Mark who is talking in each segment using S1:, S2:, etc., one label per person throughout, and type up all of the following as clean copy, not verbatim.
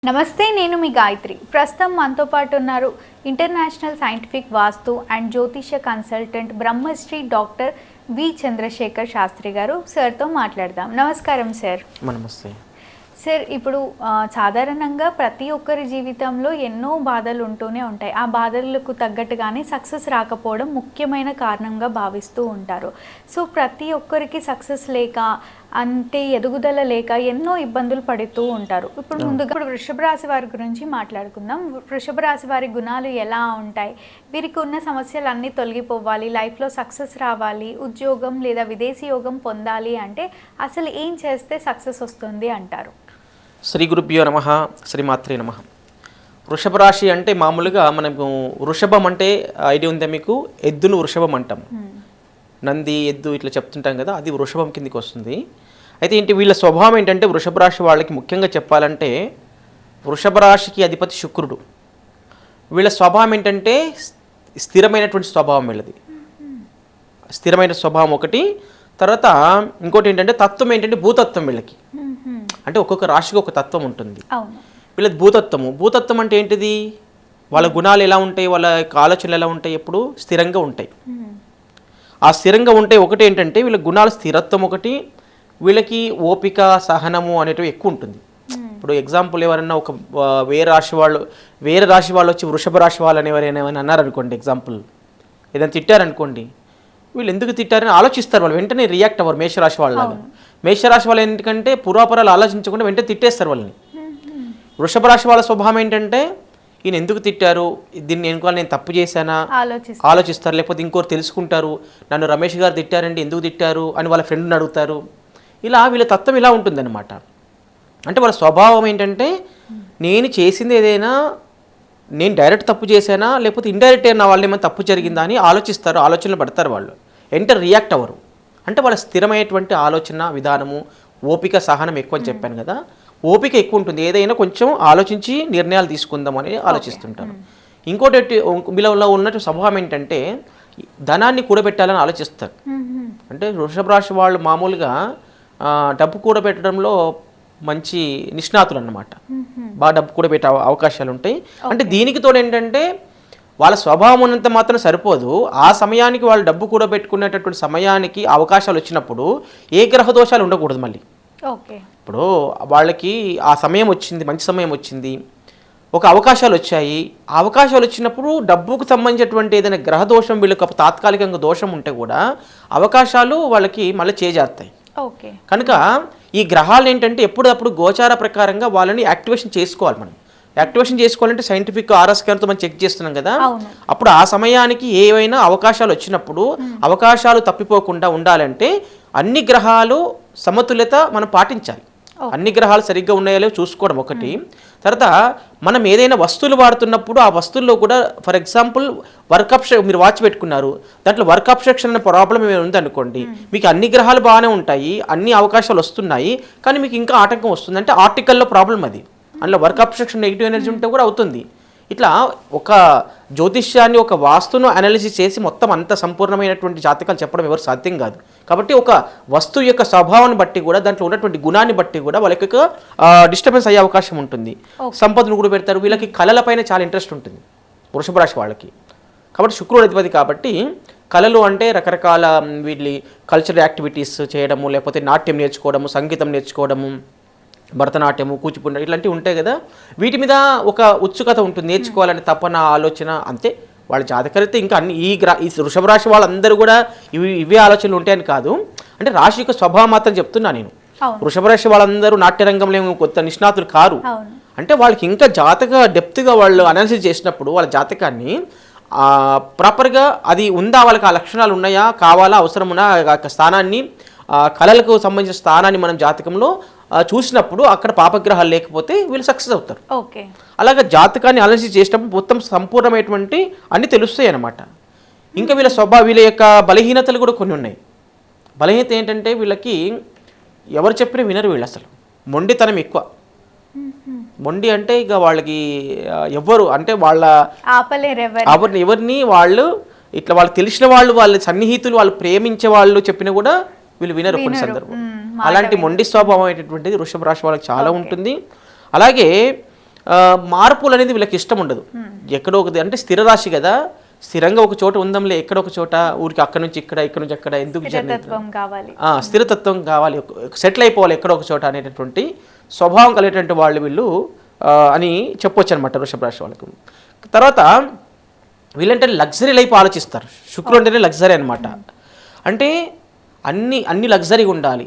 S1: నమస్తే, నేను మీ గాయత్రి. ప్రస్తుతం మనతో పాటు ఉన్నారు ఇంటర్నేషనల్ సైంటిఫిక్ వాస్తు అండ్ జ్యోతిష consultant Brahmasri doctor V Chandrashekar Shastri గారు. సార్తో మాట్లాడదాం. నమస్కారం సార్.
S2: నమస్తే
S1: సార్, ఇప్పుడు సాధారణంగా ప్రతి ఒక్కరి జీవితంలో ఎన్నో బాధలు ఉంటూనే ఉంటాయి. ఆ బాధలకు తగ్గట్టుగానే సక్సెస్ రాకపోవడం ముఖ్యమైన కారణంగా భావిస్తూ ఉంటారు. సో ప్రతి ఒక్కరికి సక్సెస్ లేక, అంటే ఎదుగుదల లేక ఎన్నో ఇబ్బందులు పడుతూ ఉంటారు. ఇప్పుడు వృషభ రాశి వారి గురించి మాట్లాడుకుందాం. వృషభ రాశి వారి గుణాలు ఎలా ఉంటాయి, వీరికి ఉన్న సమస్యలు అన్నీ తొలగిపోవాలి, లైఫ్లో సక్సెస్ రావాలి, ఉద్యోగం లేదా విదేశీ యోగం పొందాలి అంటే అసలు ఏం చేస్తే సక్సెస్ వస్తుంది అంటారు?
S2: శ్రీ గురుభ్యో నమః, శ్రీమాత్రే నమః. వృషభ రాశి అంటే మామూలుగా మనకు వృషభం అంటే ఐడియా ఉందా మీకు? ఎద్దును వృషభం అంటాం. నంది, ఎద్దు ఇట్లా చెప్తుంటాం కదా, అది వృషభం కిందికి వస్తుంది. అయితే ఏంటి వీళ్ళ స్వభావం ఏంటంటే, వృషభ రాశి వాళ్ళకి ముఖ్యంగా చెప్పాలంటే వృషభ రాశికి అధిపతి శుక్రుడు. వీళ్ళ స్వభావం ఏంటంటే స్థిరమైనటువంటి స్వభావం వీళ్ళది. స్థిరమైన స్వభావం ఒకటి. తర్వాత ఇంకోటి ఏంటంటే తత్వం ఏంటంటే భూతత్వం వీళ్ళకి. అంటే ఒక్కొక్క రాశికి ఒక తత్వం ఉంటుంది. వీళ్ళది భూతత్వము. భూతత్వం అంటే ఏంటిది? వాళ్ళ గుణాలు ఎలా ఉంటాయి, వాళ్ళ ఆలోచనలు ఎలా ఉంటాయి, ఎప్పుడు స్థిరంగా ఉంటాయి. ఆ స్థిరంగా ఉంటే ఒకటి ఏంటంటే వీళ్ళ గుణాల స్థిరత్వం ఒకటి, వీళ్ళకి ఓపిక, సహనము అనేటివి ఎక్కువ ఉంటుంది. ఇప్పుడు ఎగ్జాంపుల్ ఎవరైనా ఒక వేరే రాశి వాళ్ళు వచ్చి వృషభ రాశి వాళ్ళు ఎవరైనా అన్నారనుకోండి, ఎగ్జాంపుల్ ఏదైనా తిట్టారనుకోండి, వీళ్ళు ఎందుకు తిట్టారని ఆలోచిస్తారు. వాళ్ళు వెంటనే రియాక్ట్ అవ్వరు. మేషరాశి వాళ్ళు మేషరాశి వాళ్ళు ఎందుకంటే పురాపరాలు ఆలోచించకుండా వెంటనే తిట్టేస్తారు వాళ్ళని. వృషభ రాశి వాళ్ళ స్వభావం ఏంటంటే ఈయన ఎందుకు తిట్టారు, దీన్ని నేను తప్పు చేశానా ఆలోచిస్తారు. లేకపోతే ఇంకోరు తెలుసుకుంటారు, నన్ను రమేష్ గారు తిట్టారండి, ఎందుకు తిట్టారు అని వాళ్ళ ఫ్రెండ్ని అడుగుతారు. ఇలా వీళ్ళ తత్వం ఇలా ఉంటుందన్నమాట. అంటే వాళ్ళ స్వభావం ఏంటంటే నేను చేసింది ఏదైనా నేను డైరెక్ట్ తప్పు చేశానా లేకపోతే ఇండైరెక్ట్ అయినా వాళ్ళు ఏమైనా తప్పు జరిగిందా అని ఆలోచిస్తారు, ఆలోచనలు పడతారు. వాళ్ళు వెంటనే రియాక్ట్ అవ్వరు. అంటే వాళ్ళ స్థిరమైనటువంటి ఆలోచన విధానము, ఓపిక, సహనం ఎక్కువ అని చెప్పాను కదా. ఓపిక ఎక్కువ ఉంటుంది. ఏదైనా కొంచెం ఆలోచించి నిర్ణయాలు తీసుకుందామని ఆలోచిస్తుంటారు. ఇంకోటి వీళ్ళలో ఉన్నట్టు స్వభావం ఏంటంటే ధనాన్ని కూడబెట్టాలని ఆలోచిస్తారు. అంటే వృషభ రాశి వాళ్ళు మామూలుగా డబ్బు కూడబెట్టడంలో మంచి నిష్ణాతులు అన్నమాట. బాగా డబ్బు కూడబెట్టే అవకాశాలు ఉంటాయి. అంటే దీనికి తోడు ఏంటంటే వాళ్ళ స్వభావం ఉన్నంత మాత్రం సరిపోదు. ఆ సమయానికి వాళ్ళు డబ్బు కూడబెట్టుకునేటటువంటి సమయానికి అవకాశాలు వచ్చినప్పుడు ఏ గ్రహ దోషాలు ఉండకూడదు. మళ్ళీ ఇప్పుడు వాళ్ళకి ఆ సమయం వచ్చింది, మంచి సమయం వచ్చింది, ఒక అవకాశాలు వచ్చాయి. ఆ అవకాశాలు వచ్చినప్పుడు డబ్బుకు సంబంధించినటువంటి ఏదైనా గ్రహ దోషం, వీళ్ళకి తాత్కాలికంగా దోషం ఉంటే కూడా అవకాశాలు వాళ్ళకి మళ్ళీ చేజారుతాయి. కనుక ఈ గ్రహాలు ఏంటంటే ఎప్పుడప్పుడు గోచార ప్రకారంగా వాళ్ళని యాక్టివేషన్ చేసుకోవాలి. మనం యాక్టివేషన్ చేసుకోవాలంటే సైంటిఫిక్ ఆర్ఎస్కేర్తో మనం చెక్ చేస్తున్నాం కదా. అప్పుడు ఆ సమయానికి ఏవైనా అవకాశాలు వచ్చినప్పుడు అవకాశాలు తప్పిపోకుండా ఉండాలంటే అన్ని గ్రహాలు సమతుల్యత మనం పాటించాలి. అన్ని గ్రహాలు సరిగ్గా ఉన్నాయో చూసుకోవడం ఒకటి. తర్వాత మనం ఏదైనా వస్తువులు వాడుతున్నప్పుడు ఆ వస్తువుల్లో కూడా ఫర్ ఎగ్జాంపుల్ వర్క్ అబ్స్ట్రక్షన్, మీరు వాచ్ పెట్టుకున్నారు, దాంట్లో వర్క్ అబ్స్ట్రక్షన్ అనే ప్రాబ్లం ఏమైనా ఉందనుకోండి, మీకు అన్ని గ్రహాలు బాగానే ఉంటాయి, అన్ని అవకాశాలు వస్తున్నాయి, కానీ మీకు ఇంకా ఆటంకం వస్తుంది అంటే ఆర్టికల్లో ప్రాబ్లం అది. అందులో వర్క్ అబ్స్ట్రక్షన్, నెగిటివ్ ఎనర్జీ ఉంటే కూడా అవుతుంది. ఇట్లా ఒక జ్యోతిష్యాన్ని, ఒక వాస్తును అనాలిసిస్ చేసి మొత్తం అంత సంపూర్ణమైనటువంటి జాతకాలు చెప్పడం ఎవరు సాధ్యం కాదు. కాబట్టి ఒక వస్తువు యొక్క స్వభావాన్ని బట్టి కూడా, దాంట్లో ఉన్నటువంటి గుణాన్ని బట్టి కూడా వాళ్ళకి డిస్టర్బెన్స్ అయ్యే అవకాశం ఉంటుంది. సంపదను కూడా పెడతారు. వీళ్ళకి కళలపైన చాలా ఇంట్రెస్ట్ ఉంటుంది వృషభ రాశి వాళ్ళకి. కాబట్టి శుక్రుడు అధిపతి కాబట్టి కళలు అంటే రకరకాల వీళ్ళ కల్చరల్ యాక్టివిటీస్ చేయడము, లేకపోతే నాట్యం నేర్చుకోవడము, సంగీతం నేర్చుకోవడము, భరతనాట్యము, కూచిపూడి ఇట్లాంటివి ఉంటాయి కదా. వీటి మీద ఒక ఉత్సుకత ఉంటుంది, నేర్చుకోవాలని తపన, ఆలోచన. అంతే వాళ్ళ జాతకరీత్యా ఇంకా అన్ని ఈ వృషభ రాశి వాళ్ళందరూ కూడా ఇవే ఆలోచనలు ఉంటాయని కాదు. అంటే రాశి యొక్క స్వభావం మాత్రం చెప్తున్నా నేను. వృషభ రాశి వాళ్ళందరూ నాట్యరంగంలో ఏమో కొత్త నిష్ణాతులు కారు. అంటే వాళ్ళకి ఇంకా జాతక డెప్త్గా వాళ్ళు అనాలిసిస్ చేసినప్పుడు వాళ్ళ జాతకాన్ని ప్రాపర్గా అది ఉందా, వాళ్ళకి ఆ లక్షణాలు ఉన్నాయా, కావాలా, అవసరం ఉన్నా స్థానాన్ని, కళలకు సంబంధించిన స్థానాన్ని మనం జాతకంలో చూసినప్పుడు అక్కడ పాపగ్రహాలు లేకపోతే వీళ్ళు సక్సెస్ అవుతారు. అలాగే జాతకాన్ని అనాలిసిస్ చేసినప్పుడు మొత్తం సంపూర్ణమైనటువంటి అన్ని తెలుస్తాయి అన్నమాట. ఇంకా వీళ్ళ యొక్క బలహీనతలు కూడా కొన్ని ఉన్నాయి. బలహీనత ఏంటంటే వీళ్ళకి ఎవరు చెప్పినా వినరు. వీళ్ళు అసలు మొండితనం ఎక్కువ. మొండి అంటే ఇక వాళ్ళకి ఎవరు అంటే ఎవరిని వాళ్ళు ఇట్లా వాళ్ళు తెలిసిన వాళ్ళు, వాళ్ళ సన్నిహితులు, వాళ్ళు ప్రేమించే వాళ్ళు చెప్పినా కూడా వీళ్ళు వినరు కొన్ని సందర్భం. అలాంటి మొండి స్వభావం అనేటటువంటిది వృషభ రాశి వాళ్ళకి చాలా ఉంటుంది. అలాగే మార్పులు అనేది వీళ్ళకి ఇష్టం ఉండదు. ఎక్కడో ఒకటి అంటే స్థిర రాశి కదా, స్థిరంగా ఒక చోట ఉందంలే, ఎక్కడ ఒక చోట ఊరికి అక్కడ నుంచి ఇక్కడ నుంచి అక్కడ ఎందుకు స్థిరతత్వం కావాలి, సెటిల్ అయిపోవాలి ఎక్కడ ఒక చోట అనేటటువంటి స్వభావం కలిగేటువంటి వాళ్ళు వీళ్ళు అని చెప్పొచ్చు అనమాట వృషభ రాశి వాళ్ళకు. తర్వాత వీళ్ళంటే లగ్జరీ లైఫ్ ఆలోచిస్తారు. శుక్రుడు అంటేనే లగ్జరీ అనమాట. అంటే అన్ని లగ్జరీగా ఉండాలి,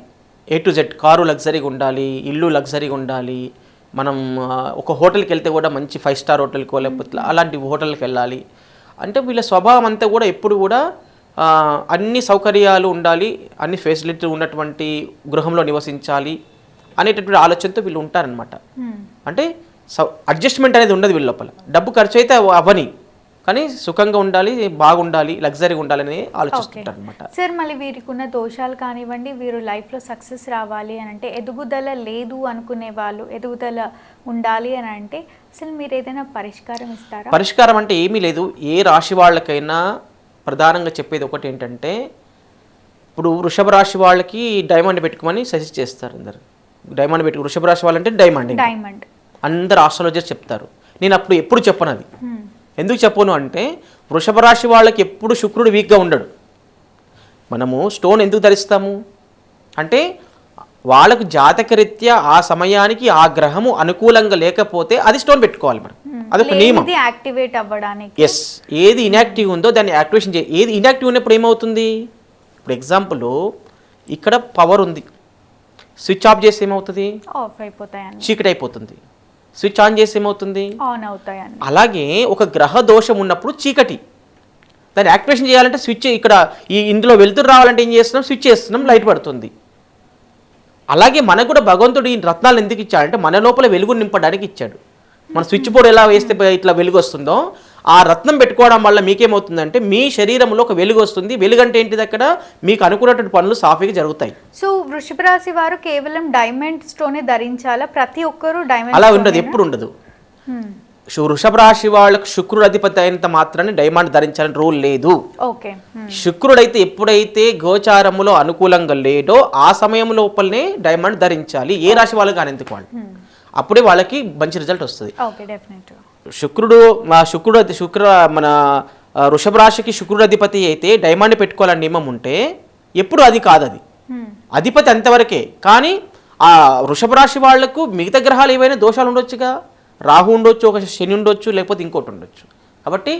S2: A to Z. కారు లగ్జరీగా ఉండాలి, ఇల్లు లగ్జరీగా ఉండాలి, మనం ఒక హోటల్కి వెళ్తే కూడా మంచి 5 స్టార్ హోటల్కో లేకపోతే అలాంటి హోటల్కి వెళ్ళాలి. అంటే వీళ్ళ స్వభావం అంతా కూడా ఎప్పుడు కూడా అన్ని సౌకర్యాలు ఉండాలి, అన్ని ఫెసిలిటీ ఉన్నటువంటి గృహంలో నివసించాలి అనేటటువంటి ఆలోచనతో వీళ్ళు ఉంటారనమాట. అంటే అడ్జస్ట్మెంట్ అనేది ఉండదు వీళ్ళ లోపల. డబ్బు ఖర్చు అయితే అవని, కానీ సుఖంగా ఉండాలి, బాగుండాలి, లగ్జరీగా ఉండాలని ఆలోచిస్తుంటారు అనమాట.
S1: సార్ మళ్ళీ వీరికి ఉన్న దోషాలు కానివ్వండి, వీరు లైఫ్లో సక్సెస్ రావాలి అని అంటే, ఎదుగుదల లేదు అనుకునే వాళ్ళు ఎదుగుదల ఉండాలి అని అంటే అసలు మీరు ఏదైనా పరిష్కారం ఇస్తారా?
S2: పరిష్కారం అంటే ఏమీ లేదు. ఏ రాశి వాళ్ళకైనా ప్రధానంగా చెప్పేది ఒకటి ఏంటంటే, ఇప్పుడు వృషభ రాశి వాళ్ళకి డైమండ్ పెట్టుకోమని సజెస్ట్ చేస్తారు అందరు. డైమండ్ పెట్టుకు వృషభ రాశి వాళ్ళంటే డైమండ్ అందరు ఆస్ట్రాలజర్స్ చెప్తారు. నేను అప్పుడు ఎప్పుడు చెప్పను అది. ఎందుకు చెప్పను అంటే, వృషభ రాశి వాళ్ళకి ఎప్పుడు శుక్రుడు వీక్గా ఉండడు. మనము స్టోన్ ఎందుకు ధరిస్తాము అంటే, వాళ్ళకు జాతకరీత్యా ఆ సమయానికి ఆ గ్రహము అనుకూలంగా లేకపోతే అది స్టోన్ పెట్టుకోవాలి మనం. అదొక నియమం.
S1: యాక్టివేట్ అవ్వడానికి
S2: ఎస్, ఏది ఇన్యాక్టివ్ ఉందో దాన్ని యాక్టివేషన్ చేయాలి. ఏది ఇన్యాక్టివ్ ఉన్నప్పుడు ఏమవుతుంది, ఇప్పుడు ఎగ్జాంపుల్ ఇక్కడ పవర్ ఉంది, స్విచ్ ఆఫ్ చేసి ఏమవుతుంది,
S1: ఆఫ్ అయిపోతాయి,
S2: చీకటి అయిపోతుంది. స్విచ్ ఆన్ చేసి ఏమవుతుంది,
S1: ఆన్ అవుతాయి.
S2: అలాగే ఒక గ్రహ దోషం ఉన్నప్పుడు చీకటి, దాన్ని యాక్టివేషన్ చేయాలంటే స్విచ్ ఇక్కడ ఇందులో వెలుతురు రావాలంటే ఏం చేస్తున్నాం, స్విచ్ చేస్తున్నాం, లైట్ పడుతుంది. అలాగే మనకు కూడా భగవంతుడు ఈ రత్నాలు ఎందుకు ఇచ్చాడంటే మన లోపల వెలుగు నింపడానికి ఇచ్చాడు. మన స్విచ్ బోర్డు ఎలా వేస్తే ఇట్లా వెలుగు వస్తుందో, ఆ రత్నం పెట్టుకోవడం వల్ల మీకేమవుతుందంటే మీ శరీరంలో ఒక వెలుగు వస్తుంది. వెలుగు అంటే ఏంటిది, అక్కడ మీకు అనుకున్నటువంటి పనులు సాఫీగా జరుగుతాయి.
S1: సో వృషభ రాశి వారు కేవలం డైమండ్ స్టోనే ధరించాలా? ప్రతి ఒక్కరు డైమండ్
S2: అలా ఉండదు, ఎప్పుడు ఉండదు. వృషభ రాశి వాళ్ళకు శుక్రుడు అధిపతి అయినంత మాత్రాన్ని డైమండ్ ధరించాలని రూల్ లేదు. శుక్రుడైతే ఎప్పుడైతే గోచారములో అనుకూలంగా లేడో ఆ సమయం లోపలనే డైమండ్ ధరించాలి. ఏ రాశి వాళ్ళు కానీ ఎందుకు వాళ్ళు, అప్పుడే వాళ్ళకి మంచి రిజల్ట్ వస్తుంది. మన వృషభ రాశికి శుక్రుడు అధిపతి అయితే డైమండ్ పెట్టుకోవాలని నియమం ఉంటే ఎప్పుడు అది కాదు, అది అధిపతి అంతవరకే. కానీ ఆ వృషభ రాశి వాళ్లకు మిగతా గ్రహాలు ఏవైనా దోషాలు ఉండొచ్చుగా, రాహు ఉండొచ్చు, ఒక శని ఉండొచ్చు, లేకపోతే ఇంకోటి ఉండొచ్చు. కాబట్టి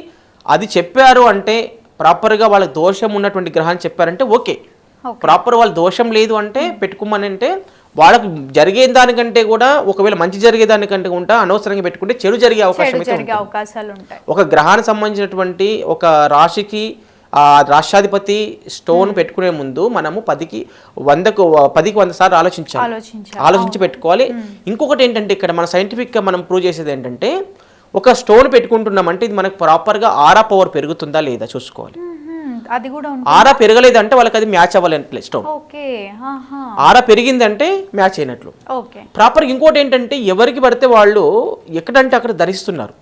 S2: అది చెప్పారు అంటే ప్రాపర్గా వాళ్ళ దోషం ఉన్నటువంటి గ్రహాన్ని చెప్పారంటే ఓకే. ప్రాపర్ వాళ్ళ దోషం లేదు అంటే పెట్టుకోమని అంటే వాళ్ళకు జరిగే దానికంటే కూడా ఒకవేళ మంచి జరిగే దానికంటే కూడా అనవసరంగా పెట్టుకుంటే చెడు జరిగే అవకాశాలు ఉంటాయి. ఒక గ్రహానికి సంబంధించినటువంటి ఒక రాశికి ఆ రాష్ట్రాధిపతి స్టోన్ పెట్టుకునే ముందు మనము 10కి 100 సార్లు ఆలోచించి పెట్టుకోవాలి. ఇంకొకటి ఏంటంటే, ఇక్కడ మన సైంటిఫిక్గా మనం ప్రూవ్ చేసేది ఏంటంటే, ఒక స్టోన్ పెట్టుకుంటున్నామంటే ఇది మనకు ప్రాపర్గా ఆరా పవర్ పెరుగుతుందా లేదా చూసుకోవాలి. ఆరా పెరగలేదంటే వాళ్ళకి అది మ్యాచ్ అవ్వాలి స్టోన్. ఆరా పెరిగిందంటే మ్యాచ్ అయినట్లు. ప్రాపర్గా ఇంకోటి ఏంటంటే, ఎవరికి పడితే వాళ్ళు ఎక్కడంటే అక్కడ ధరిస్తున్నారు.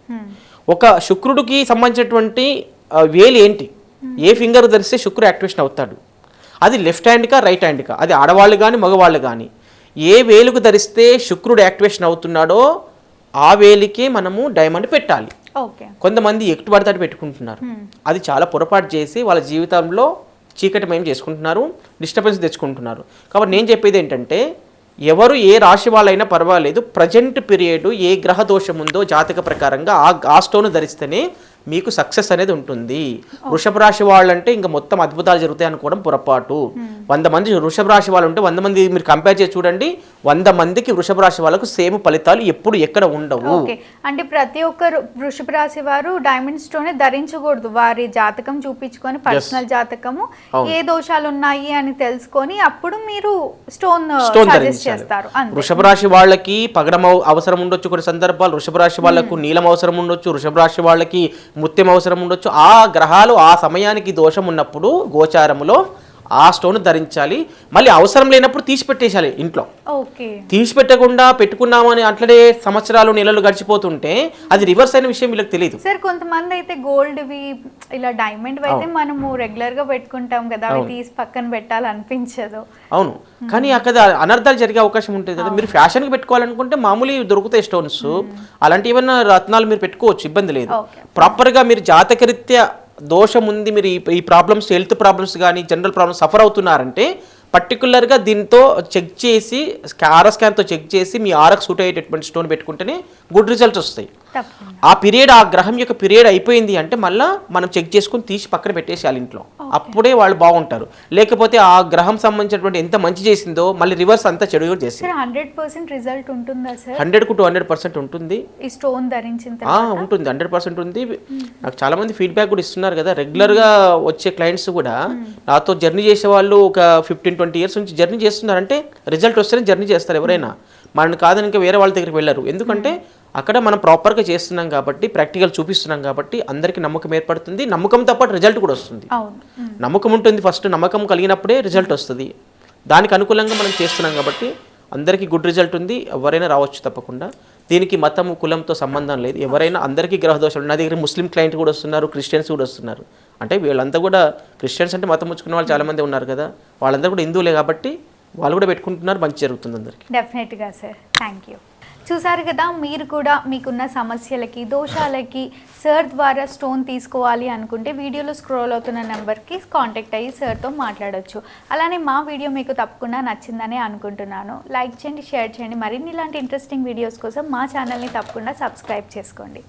S2: ఒక శుక్రుడికి సంబంధించినటువంటి వేలు ఏంటి, ఏ ఫింగర్ ధరిస్తే శుక్రుడు యాక్టివేషన్ అవుతాడు, అది లెఫ్ట్ హ్యాండ్కా రైట్ హ్యాండ్కా, అది ఆడవాళ్ళు కానీ మగవాళ్ళు కానీ ఏ వేలుకు ధరిస్తే శుక్రుడు యాక్టివేషన్ అవుతున్నాడో ఆ వేలికే మనము డైమండ్ పెట్టాలి. కొంతమంది ఎటు పడితే అటు పెట్టుకుంటున్నారు, అది చాలా పొరపాటు చేసి వాళ్ళ జీవితంలో చీకటిమయం చేసుకుంటున్నారు, డిస్టర్బెన్స్ తెచ్చుకుంటున్నారు. కాబట్టి నేను చెప్పేది ఏంటంటే, ఎవరు ఏ రాశి వాళ్ళైనా పర్వాలేదు, ప్రజెంట్ పీరియడ్ ఏ గ్రహ దోషం ఉందో జాతక ప్రకారంగా ఆ స్టోన్ ధరిస్తేనే మీకు సక్సెస్ అనేది ఉంటుంది. వృషభ రాశి వాళ్ళంటే ఇంకా మొత్తం అద్భుతాలు జరుగుతాయి అనుకోవడం పొరపాటు. 100 మంది వృషభ రాశి వాళ్ళు ఉంటే 100 మంది మీరు కంపేర్ చేసి చూడండి, 100 మందికి వృషభ రాశి వాళ్ళకు సేమ్ ఫలితాలు ఎప్పుడు ఎక్కడ ఉండవు.
S1: అంటే ప్రతి ఒక్కరు వృషభ రాశి వారు డైమండ్ స్టోన్ ధరించకూడదు. వారి జాతకం చూపించుకొని పర్సనల్ జాతకము ఏ దోషాలు ఉన్నాయి అని తెలుసుకొని అప్పుడు మీరు స్టోన్ చేస్తారు.
S2: వృషభ రాశి వాళ్ళకి పగడం అవసరం ఉండొచ్చు, కొన్ని సందర్భాలు వృషభ రాశి వాళ్ళకు నీలం అవసరం ఉండొచ్చు, వృషభ రాశి వాళ్ళకి ముత్యం అవసరం ఉండొచ్చు. ఆ గ్రహాలు ఆ సమయానికి దోషం ఉన్నప్పుడు గోచారములో ఆ స్టోన్ ధరించాలి. మళ్ళీ అవసరం లేనప్పుడు తీసి పెట్టేసాలి ఇంట్లో.
S1: ఓకే.
S2: తీసి పెట్టకుండా పెట్టుకున్నామని అట్లనే సంవత్సరాలు నెలలు గడిచిపోతుంటే అది రివర్స్ అయిన విషయం వీళ్ళకి తెలియదు.
S1: సార్ కొంతమంది అయితే గోల్డ్వి ఇలా డైమండ్ అయితే మనము రెగ్యులర్ గా పెట్టుకుంటాం కదా, అవి తీసి పక్కన పెట్టాలనిపించదు.
S2: అవును, కానీ అక్కడ అనర్థాలు జరిగే అవకాశం ఉంటుంది కదా. మీరు ఫ్యాషన్కి పెట్టుకోవాలనుకుంటే మామూలు దొరుకుతాయి స్టోన్స్, అలాంటి ఏమైనా రత్నాలు మీరు పెట్టుకోవచ్చు, ఇబ్బంది లేదు. ప్రాపర్గా మీరు జాతకరీత్యా దోషం ఉంది, మీరు ఈ ప్రాబ్లమ్స్, హెల్త్ ప్రాబ్లమ్స్ కానీ జనరల్ ప్రాబ్లమ్స్ సఫర్ అవుతున్నారంటే పర్టికులర్గా దీంతో చెక్ చేసి ఆరా స్కాన్తో చెక్ చేసి మీ ఆరకు సూట్ అయ్యేటటువంటి స్టోన్ పెట్టుకుంటేనే గుడ్ రిజల్ట్స్ వస్తాయి. ఆ పీరియడ్, ఆ గ్రహం యొక్క పీరియడ్ అయిపోయింది అంటే మళ్ళీ మనం చెక్ చేసుకుని తీసి పక్కన పెట్టేసేయాలి ఇంట్లో, అప్పుడే వాళ్ళు బాగుంటారు. లేకపోతే ఆ గ్రహం సంబంధించినటువంటి ఎంత మంచి చేసిందో మళ్ళీ రివర్స్ అంతా చెడు చేసింది.
S1: 100% రిజల్ట్ ఉంటుందా సార్?
S2: 100 to 100% ఉంటుంది.
S1: ఈ స్టోన్ ధరించిన
S2: ఉంటుంది, 100% ఉంది. నాకు చాలా మంది ఫీడ్బ్యాక్ కూడా ఇస్తున్నారు కదా, రెగ్యులర్గా వచ్చే క్లయింట్స్ కూడా నాతో జర్నీ చేసే వాళ్ళు ఒక 15-20 ఇయర్స్ నుంచి జర్నీ చేస్తున్నారంటే రిజల్ట్ వస్తేనే జర్నీ చేస్తారు ఎవరైనా. మనని కాదని ఇంకా వేరే వాళ్ళ దగ్గరికి వెళ్ళరు. ఎందుకంటే అక్కడ మనం ప్రాపర్గా చేస్తున్నాం కాబట్టి, ప్రాక్టికల్ చూపిస్తున్నాం కాబట్టి అందరికీ నమ్మకం ఏర్పడుతుంది. నమ్మకంతో పాటు రిజల్ట్ కూడా వస్తుంది. నమ్మకం ఉంటుంది ఫస్ట్, నమ్మకం కలిగినప్పుడే రిజల్ట్ వస్తుంది. దానికి అనుకూలంగా మనం చేస్తున్నాం కాబట్టి అందరికీ గుడ్ రిజల్ట్ ఉంది. ఎవరైనా రావచ్చు తప్పకుండా. దీనికి మతం కులంతో సంబంధం లేదు, ఎవరైనా అందరికీ గ్రహ దోషాలు. నా దగ్గర ముస్లిం క్లయింట్ కూడా వస్తున్నారు, క్రిస్టియన్స్ కూడా వస్తున్నారు. అంటే వీళ్ళంతా కూడా క్రిస్టియన్స్ అంటే మతం ముచ్చుకున్న వాళ్ళు చాలామంది ఉన్నారు కదా, వాళ్ళందరూ కూడా హిందువులే కాబట్టి వాళ్ళు కూడా పెట్టుకుంటున్నారు, మంచి జరుగుతుంది అందరికీ.
S1: డెఫినెట్గా సార్, థ్యాంక్ యూ. చూసారు కదా, మీరు కూడా మీకున్న సమస్యలకి, దోషాలకి సార్ ద్వారా స్టోన్ తీసుకోవాలి అనుకుంటే వీడియోలో స్క్రోల్ అవుతున్న నెంబర్కి కాంటాక్ట్ అయ్యి సార్తో మాట్లాడొచ్చు. అలానే మా వీడియో మీకు తప్పకుండా నచ్చిందని అనుకుంటున్నాను. లైక్ చేయండి, షేర్ చేయండి. మరిన్ని ఇలాంటి ఇంట్రెస్టింగ్ వీడియోస్ కోసం మా ఛానల్ని తప్పకుండా సబ్స్క్రైబ్ చేసుకోండి.